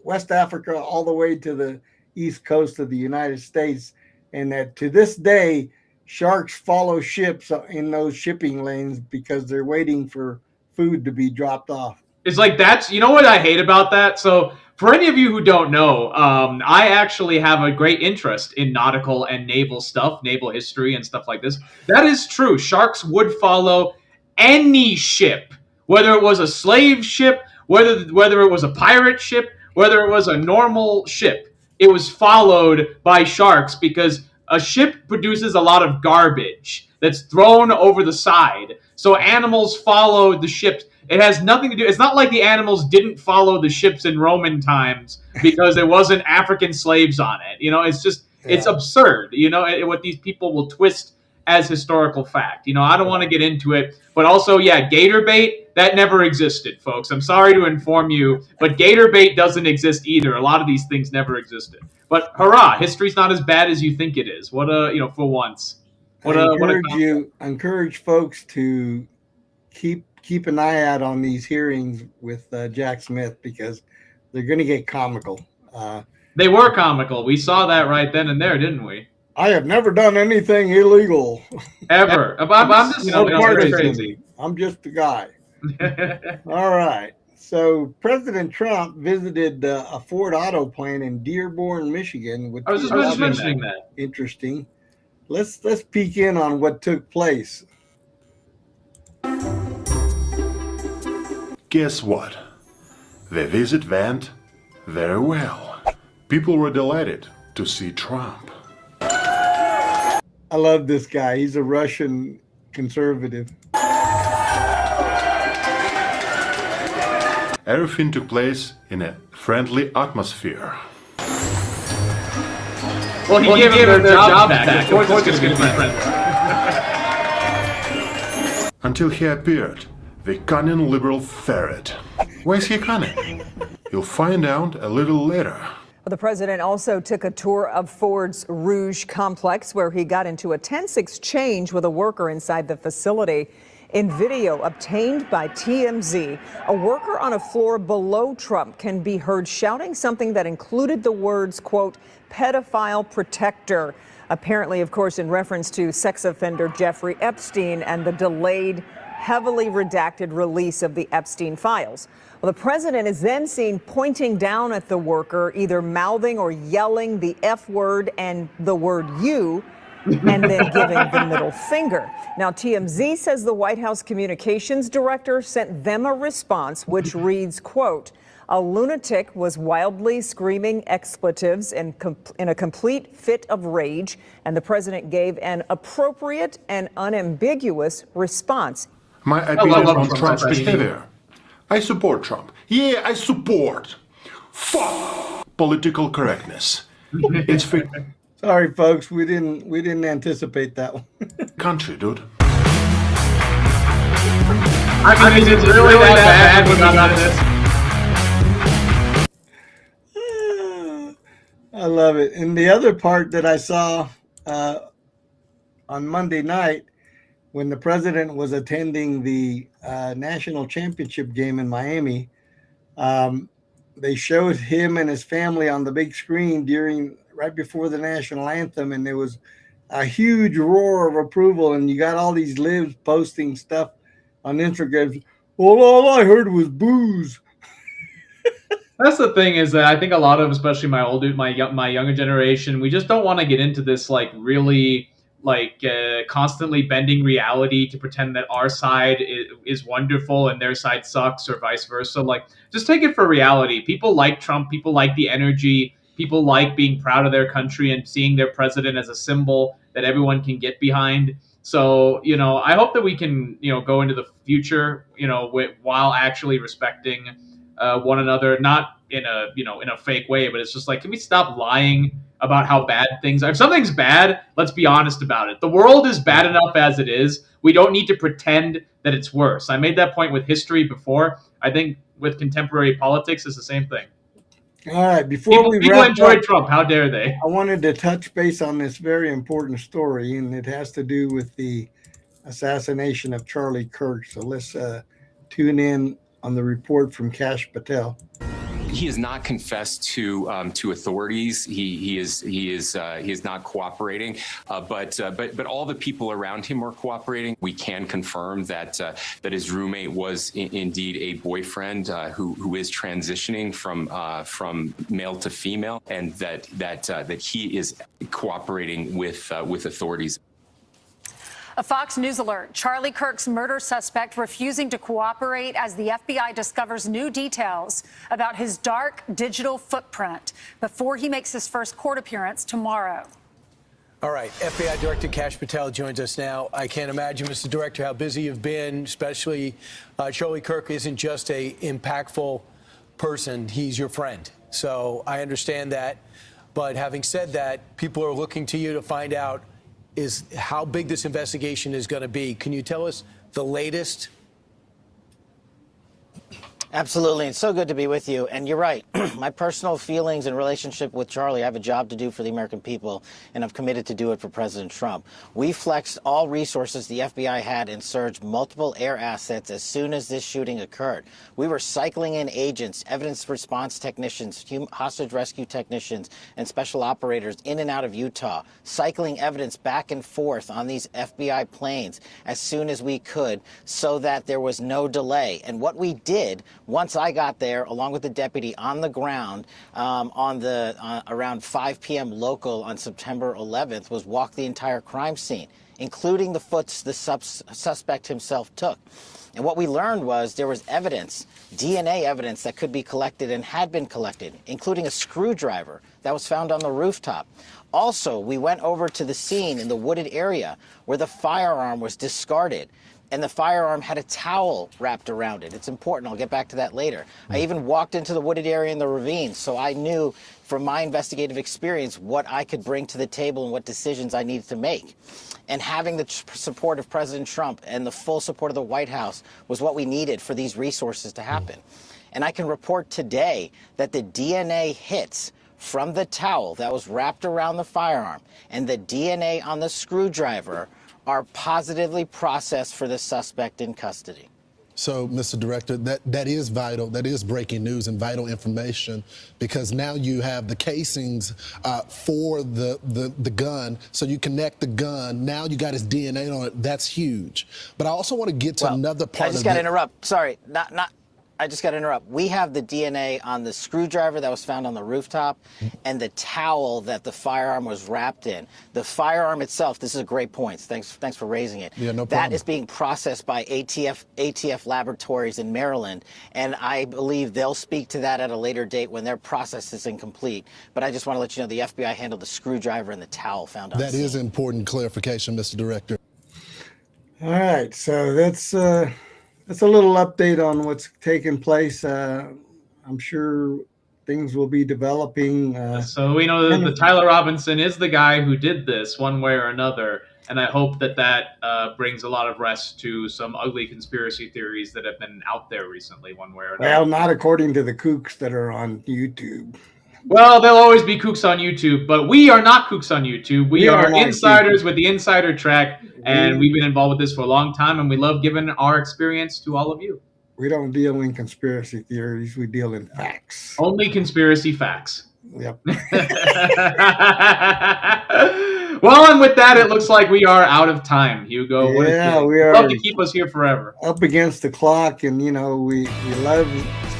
Speaker 2: West Africa all the way to the east coast of the United States, and that to this day sharks follow ships in those shipping lanes because they're waiting for food to be dropped off.
Speaker 1: It's like that's, you know what I hate about that? So for any of you who don't know, I actually have a great interest in nautical and naval stuff, naval history and stuff like this. That is true. Sharks would follow any ship, whether it was a slave ship, whether it was a pirate ship, whether it was a normal ship. It was followed by sharks because a ship produces a lot of garbage that's thrown over the side. So animals follow the ships. It has nothing to do. It's not like the animals didn't follow the ships in Roman times because there wasn't African slaves on it. It's just, it's absurd, what these people will twist as historical fact. I don't want to get into it, but also, gator bait, that never existed, folks. I'm sorry to inform you, but gator bait doesn't exist either. A lot of these things never existed. But hurrah, history's not as bad as you think it is. What for once.
Speaker 2: Encourage folks to keep an eye out on these hearings with Jack Smith because they're going to get comical.
Speaker 1: They were comical. We saw that right then and there, didn't we?
Speaker 2: I have never done anything illegal.
Speaker 1: Ever. I'm just crazy.
Speaker 2: I'm just a guy. All right. So President Trump visited a Ford auto plant in Dearborn, Michigan, which
Speaker 1: I was just mentioning that.
Speaker 2: Interesting. Let's peek in on what took place.
Speaker 3: Guess what? The visit went very well. People were delighted to see Trump.
Speaker 2: I love this guy. He's a Russian conservative.
Speaker 3: Everything took place in a friendly atmosphere.
Speaker 1: Well, he gave them their job back. Of course it's going to be friendly.
Speaker 3: Until he appeared, the cunning liberal ferret. Why is he cunning? You'll find out a little later.
Speaker 6: The president also took a tour of Ford's Rouge complex, where he got into a tense exchange with a worker inside the facility. In video obtained by TMZ, a worker on a floor below Trump can be heard shouting something that included the words, quote, pedophile protector. Apparently, of course, in reference to sex offender Jeffrey Epstein and the delayed, heavily redacted release of the Epstein files. Well, the president is then seen pointing down at the worker, either mouthing or yelling the F word and the word you, and then giving the middle finger. Now, TMZ says the White House communications director sent them a response which reads, quote, a lunatic was wildly screaming expletives in a complete fit of rage, and the president gave an appropriate and unambiguous response.
Speaker 3: My opinion on Trump's behavior. I support Trump. Yeah, I support. Fuck political correctness. It's fake.
Speaker 2: Sorry, folks, we didn't anticipate that one.
Speaker 3: Country, dude.
Speaker 1: I mean, it's really that bad without this.
Speaker 2: I love it. And the other part that I saw on Monday night, when the president was attending the national championship game in Miami, they showed him and his family on the big screen right before the national anthem, and there was a huge roar of approval. And you got all these libs posting stuff on Instagram. Well, all I heard was boos.
Speaker 1: That's the thing, is that I think a lot of, especially my younger generation, we just don't want to get into this like really constantly bending reality to pretend that our side is wonderful and their side sucks, or vice versa. Like, just take it for reality. People like Trump. People like the energy. People like being proud of their country and seeing their president as a symbol that everyone can get behind. So, I hope that we can, go into the future, while actually respecting one another, not in a fake way, but it's just like, can we stop lying about how bad things are? If something's bad, let's be honest about it. The world is bad enough as it is. We don't need to pretend that it's worse. I made that point with history before. I think with contemporary politics, it's the same thing.
Speaker 2: All right, before
Speaker 1: people enjoy Trump, how dare they?
Speaker 2: I wanted to touch base on this very important story, and it has to do with the assassination of Charlie Kirk. So let's tune in on the report from Kash Patel.
Speaker 4: He has not confessed to authorities. He is not cooperating. But all the people around him are cooperating. We can confirm that his roommate was indeed a boyfriend who is transitioning from male to female, and that he is cooperating with authorities.
Speaker 5: A Fox News alert. Charlie Kirk's murder suspect refusing to cooperate as the FBI discovers new details about his dark digital footprint before he makes his first court appearance tomorrow.
Speaker 23: All right, FBI Director Kash Patel joins us now. I can't imagine, Mr. Director, how busy you've been, especially Charlie Kirk isn't just a impactful person, he's your friend. So I understand that. But having said that, people are looking to you to find out is how big this investigation is going to be. Can you tell us the latest?
Speaker 24: Absolutely. It's so good to be with you. And you're right. My personal feelings and relationship with Charlie, I have a job to do for the American people, and I'm committed to do it for President Trump. We flexed all resources the FBI had and surged multiple air assets as soon as this shooting occurred. We were cycling in agents, evidence response technicians, hostage rescue technicians, and special operators in and out of Utah, cycling evidence back and forth on these FBI planes as soon as we could so that there was no delay. And what we did once I got there, along with the deputy on the ground around 5 p.m. local on September 11th, was walk the entire crime scene, including the foots the suspect himself took. And what we learned was there was evidence, DNA evidence that could be collected and had been collected, including a screwdriver that was found on the rooftop. Also, we went over to the scene in the wooded area where the firearm was discarded. And the firearm had a towel wrapped around it. It's important. I'll get back to that later. I even walked into the wooded area in the ravine, so I knew from my investigative experience what I could bring to the table and what decisions I needed to make. And having the support of President Trump and the full support of the White House was what we needed for these resources to happen. And I can report today that the DNA hits from the towel that was wrapped around the firearm and the DNA on the screwdriver are positively processed for the suspect in custody.
Speaker 25: So, Mr. Director, that is vital. That is breaking news and vital information, because now you have the casings for the gun. So you connect the gun. Now you got his DNA on it. That's huge. But I also want to get to another part.
Speaker 24: I just got to interrupt. Sorry, I just got to interrupt. We have the DNA on the screwdriver that was found on the rooftop and the towel that the firearm was wrapped in. The firearm itself, this is a great point. Thanks for raising it.
Speaker 25: Yeah, no problem.
Speaker 24: That is being processed by ATF laboratories in Maryland, and I believe they'll speak to that at a later date when their process is incomplete. But I just want to let you know the FBI handled the screwdriver and the towel found on the scene.
Speaker 25: That is important clarification, Mr. Director.
Speaker 2: All right, so that's a little update on what's taking place. I'm sure things will be developing.
Speaker 1: So we know that Tyler Robinson is the guy who did this one way or another. And I hope that brings a lot of rest to some ugly conspiracy theories that have been out there recently, one way or another.
Speaker 2: Well, not according to the kooks that are on YouTube.
Speaker 1: Well, there'll always be kooks on YouTube, but we are not kooks on YouTube. We are insiders with the insider track, and we've been involved with this for a long time, and we love giving our experience to all of you.
Speaker 2: We don't deal in conspiracy theories. We deal in facts.
Speaker 1: Only conspiracy facts.
Speaker 2: Yep.
Speaker 1: Well, and with that, it looks like we are out of time, Hugo.
Speaker 2: Yeah, we
Speaker 1: I'd
Speaker 2: are.
Speaker 1: love to keep us here forever.
Speaker 2: Up against the clock, and we love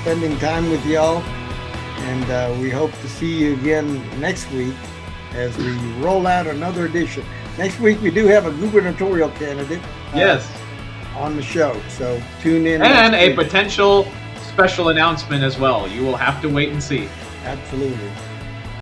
Speaker 2: spending time with y'all, and we hope to see you again next week as we roll out another edition. Next week we do have a gubernatorial candidate.
Speaker 1: Yes.
Speaker 2: On the show, so tune in.
Speaker 1: And a potential special announcement as well. You will have to wait and see.
Speaker 2: Absolutely.